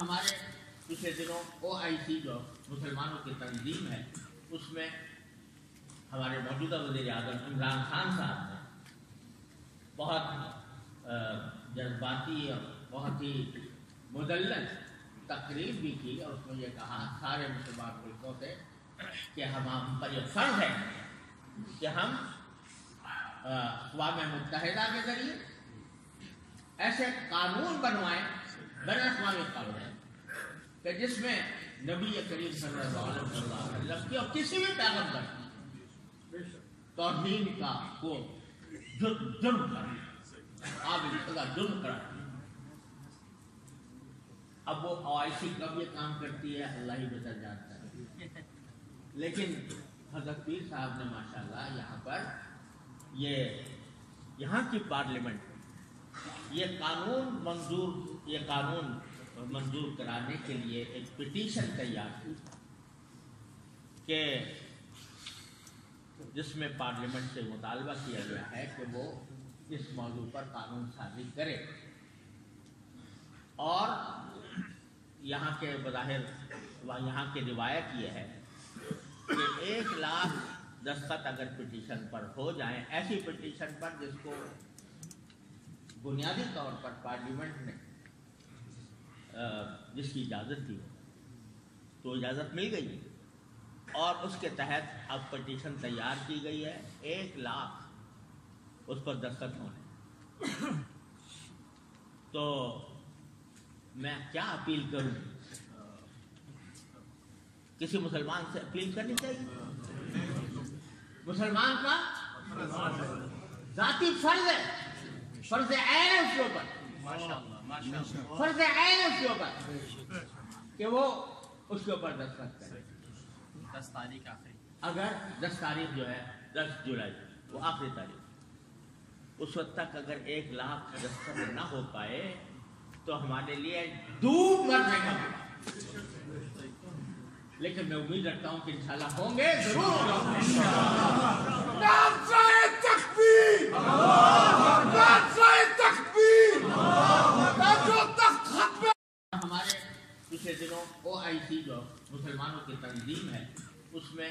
ہمارے پچھلے دنوں OIC جو مسلمانوں کی تنظیم ہے اس میں ہمارے موجودہ وزیر اعظم عمران خان صاحب نے بہت جذباتی اور بہت ہی مدلل تقریر بھی کی اور اس میں یہ کہا سارے مسلمان ملکوں سے کہ ہم پر یہ فرض ہے کہ ہم اقوام متحدہ کے ذریعے ایسے قانون بنوائیں بین الاقوامی قانون کہ جس میں نبی کریم صلی اللہ علیہ وسلم کی اور کسی بھی پیغمبر توہین کا کو جرم کرا اب وہ OIC کب یہ کام کرتی ہے اللہ ہی بہتر جانتا ہے، لیکن حضرت پیر صاحب نے ماشاءاللہ یہاں پر یہاں کی پارلیمنٹ یہ قانون منظور کرانے کے لیے ایک پٹیشن تیار کی کہ جس میں پارلیمنٹ سے مطالبہ کیا گیا ہے کہ وہ اس موضوع پر قانون سازی کرے اور یہاں کے بظاہر یہاں کی روایت یہ ہے کہ 1 لاکھ دستخط اگر پٹیشن پر ہو جائیں، ایسی پٹیشن پر جس کو بنیادی طور پر پارلیمنٹ نے جس کی اجازت دی تو اجازت مل گئی اور اس کے تحت اب پٹیشن تیار کی گئی ہے 1 لاکھ اس پر دستخط ہونے۔ تو میں کیا اپیل کروں، کسی مسلمان سے اپیل کرنی چاہیے؟ مسلمان کا ذاتی فرض ہے، فرض عین ہے اس کے اوپر، فرض عین ہے اس کے اوپر کہ وہ اس کے اوپر دستخط کرے۔ 10 تاریخ آخری، اگر 10 تاریخ جو ہے 10 جولائی وہ آخری تاریخ، اس وقت تک اگر 1 لاکھ دستخط نہ ہو پائے تو ہمارے لیے ڈوب مرنے کا، لیکن میں امید رکھتا ہوں کہ انشاءاللہ ہوں گے، ضرور ہمارے پچھلے دنوں OIC جو مسلمانوں کی تنظیم ہے اس میں